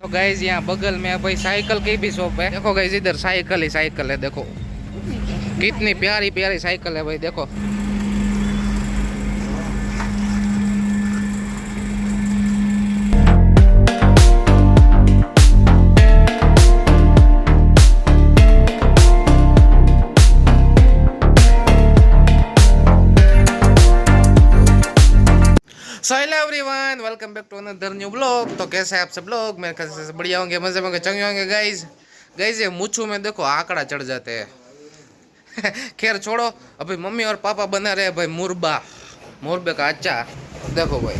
तो गाइज यहाँ बगल में भाई साइकिल की भी शॉप है। देखो गाइज इधर साइकिल ही साइकिल है। देखो कितनी प्यारी प्यारी साइकिल है भाई। देखो so hello everyone, welcome back to another new blog. तो कैसे हैं आप सब लोग? मेरे ख्याल से बढ़िया होंगे, मजे में चंगे होंगे। गाइज गाइज ये मूछू में देखो आंकड़ा चढ़ जाते हैं। खैर छोड़ो, अभी मम्मी और पापा बना रहे भाई मुरबा, मुरबे का अच्छा। देखो भाई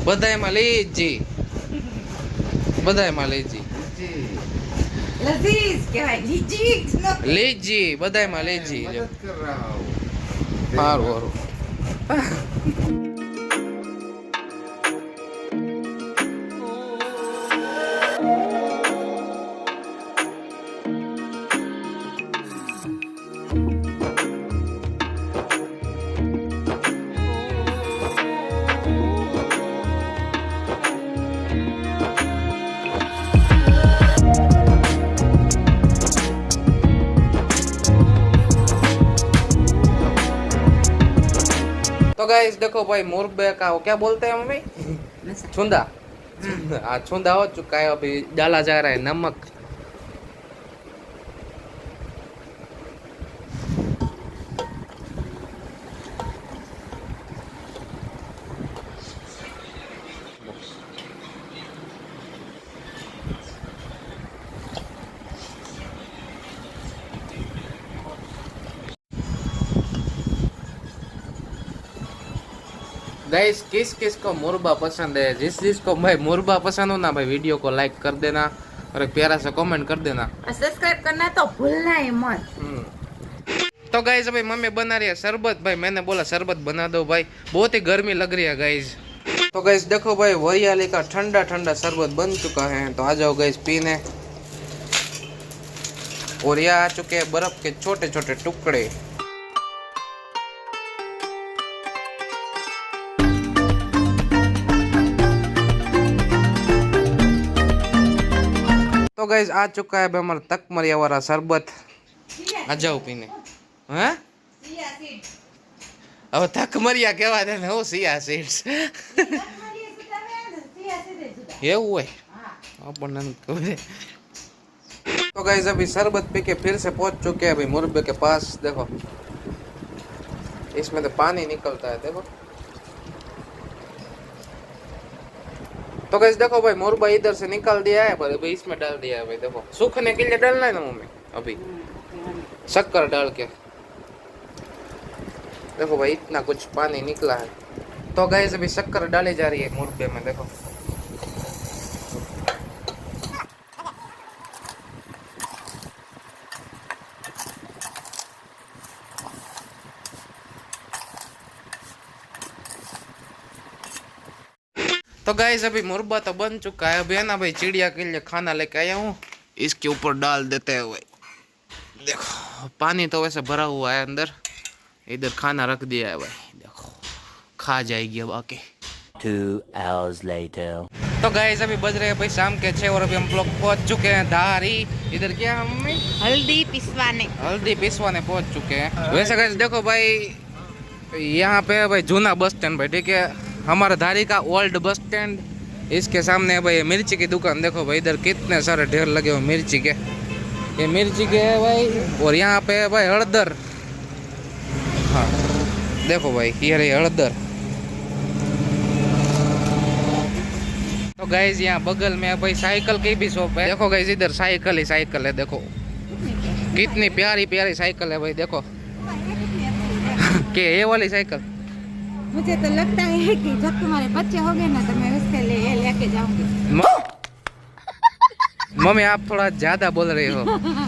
बधाई मालिक जी, बधाई मालिक जी, लीजी बधाई मालिक जी। हारू हारू तो गाइस देखो भाई मुरबे का वो क्या बोलते हैं मम्मी? छुंदा। हाँ छुंदा हो चुका है, अभी डाला जा रहा है नमक। गाइस किस किस को मुरबा पसंद है? जिस जिसको भाई मुरबा पसंद हो ना भाई वीडियो को लाइक कर देना और एक प्यारा सा कमेंट कर देना, सब्सक्राइब करना तो भूलना ही मत। तो गाइस अभी मम्मी बना रही है शरबत। भाई मैंने बोला शरबत बना दो भाई, बहुत ही गर्मी लग रही है गाइस। तो गाइस देखो भाई वरियाली का ठंडा ठंडा शरबत बन चुका है, तो आ जाओ गाइस पीने। और यहाँ आ चुके हैं बर्फ के छोटे छोटे टुकड़े। तो गाइस आ चुका है हमारा तकमरिया वाला शरबत। आ जाओ पीने। हाँ अब तकमरिया कहवा दे हो सिया सीड्स ये हुए अपन खबर। तो गाइस अभी शरबत पी के फिर से पहुंच चुके हैं अभी मुरबे के पास। देखो इसमें तो पानी निकलता है देखो। तो गाइस देखो भाई मुरबा इधर से निकाल दिया है पर अभी इसमें डाल दिया है भाई। देखो सूखने के लिए डालना है ना मम्मी, अभी शक्कर डाल के। देखो भाई इतना कुछ पानी निकला है। तो गाइस अभी शक्कर डाली जा रही है मुरबे में। देखो तो गाइस अभी मुरबा तो बन चुका है। अभी है ना भाई चिड़िया के लिए खाना लेके आया हूँ, इसके ऊपर डाल देते हैं भाई। देखो पानी तो वैसे भरा हुआ है अंदर, इधर खाना रख दिया है भाई। देखो खा जाएगी अब आके। 2 hours later. तो गाइस अभी बज रहे हैं भाई शाम के 6 और अभी हम लोग पहुंच चुके हैं धारी। इधर क्या मम्मी? हल्दी पिसवाने, हल्दी पिसवाने पहुंच चुके हैं। वैसे गाइस देखो भाई यहाँ पे भाई जूना बस स्टैंड भाई, ठीक है, हमारा धारी का ओल्ड बस स्टैंड। इसके सामने है भाई मिर्ची की दुकान। देखो भाई इधर कितने सारे ढेर लगे हुए मिर्ची के, ये मिर्ची के है भाई। और यहाँ पे है भाई हड़दर। हाँ देखो भाई ये रही हड़दर। तो गाइस यहाँ बगल में है भाई साइकिल की भी शॉप है। देखो गाइस इधर साइकिल ही साइकिल है। देखो कितनी प्यारी प्यारी साइकिल है भाई। देखो के ये वाली साइकिल मुझे तो लगता है कि जब तुम्हारे बच्चे हो गए ना तो मैं उसके लिए लेके जाऊंगी। मम्मी आप थोड़ा ज्यादा बोल रही हो,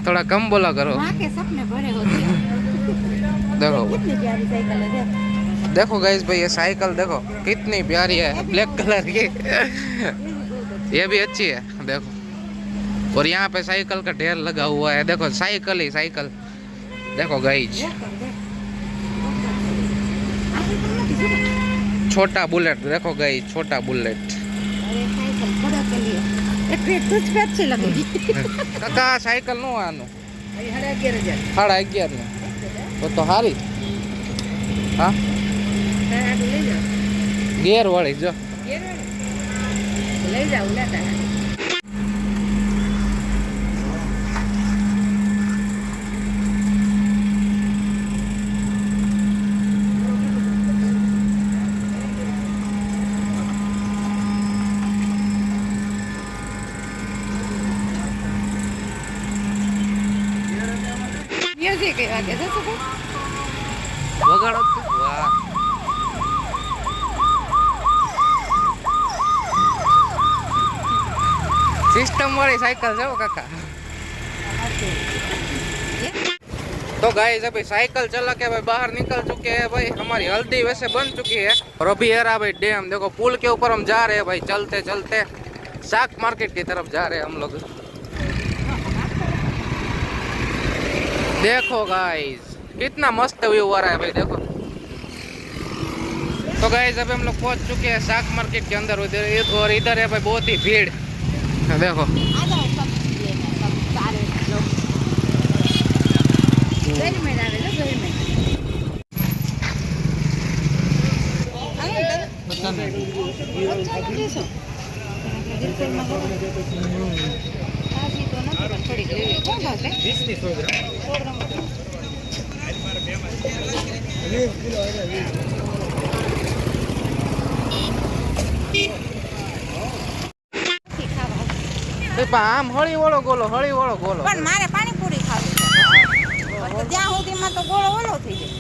थोड़ा कम बोला करो। माँ के सपने बड़े होते हैं। देखो कितनी प्यारी साइकिल है। देखो गाइस भाई ये साइकिल देखो कितनी प्यारी है, ब्लैक कलर की। ये भी अच्छी है देखो। और यहाँ पे साइकिल का ढेर लगा हुआ है। देखो साइकिल ही साइकिल। देखो गाइस छोटा बुलेट देखो गई, छोटा बुलेट। अरे साइकिल बड़ा के लिए एक तुझ पे अच्छी लगेगी। काका साइकिल नो आनो अरे 11,500 11.5 ने तो हारी। हाँ ले जाओ गियर वाली जो ले जाओ लेता है। म्यूजिक है आगे देखो वगाड़ो तो वाह। सिस्टम वाली साइकिल है वो काका। तो गाइस अभी साइकिल चला के भाई बाहर निकल चुके हैं भाई। हमारी हल्दी वैसे बन चुकी है और अभी ये रहा भाई डैम। देखो पुल के ऊपर हम जा रहे हैं भाई, चलते चलते शाक मार्केट की तरफ जा रहे हैं हम लोग। देखो गाइस कितना मस्त व्यू आ रहा है भाई देखो। तो गाइस अभी हम लोग पहुंच चुके हैं शाक मार्केट के अंदर और इधर है भाई बहुत ही भीड़ देखो। आ जाओ सब लेने सब सारे लोग घर में डाले लो घर में। अच्छा नहीं सो बिल्कुल मगर आज ही तो ना थोड़ी ग्रेवी कौन बात है 100 ग्राम આમ હળી વાળો ગોલો, હળી વાળો ગોલો। પણ મારે પાણીપુરી ખાવી છે ત્યાં સુધીમાં તો ગોળો ઓલો થઈ જાય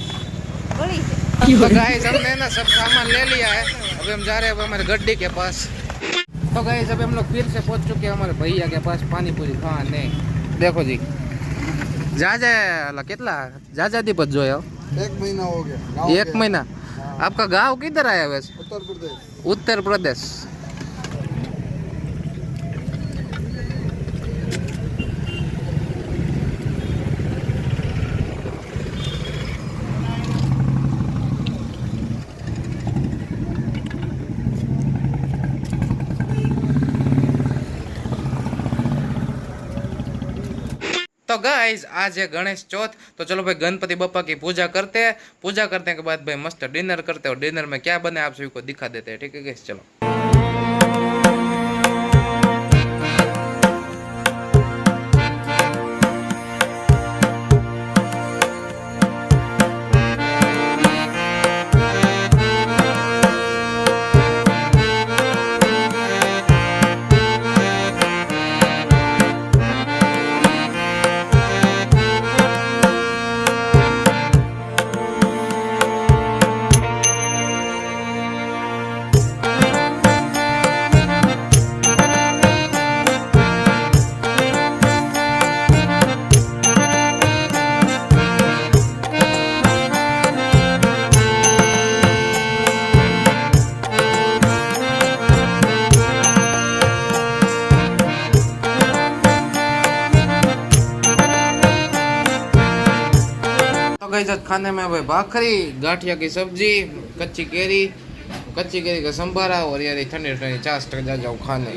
ગળી છે। तो गाइस हमने ना सब सामान ले लिया है, अभी हम जा रहे हैं हमारे गड्डी के पास। तो गाइस अभी हम लोग फिर से पहुंच चुके हैं हमारे भैया के पास पानी पूरी खाने। देखो जी जाजा कितना जाजा दी बच जो 1 महीना हो गया। 1 महीना। आपका गांव किधर आया वैसे? उत्तर प्रदेश। उत्तर प्रदेश। तो गाइस आज है गणेश चौथ, तो चलो भाई गणपति बप्पा की पूजा करते हैं। पूजा करने के बाद भाई मस्त डिनर करते हैं और डिनर में क्या बने आप सभी को दिखा देते हैं। ठीक है गाइस चलो। खाने में भाई भाखरी, गाठिया की सब्जी, कच्ची केरी का संभारा और यार ठंडी ठंडी 50 टका जाओ खाने।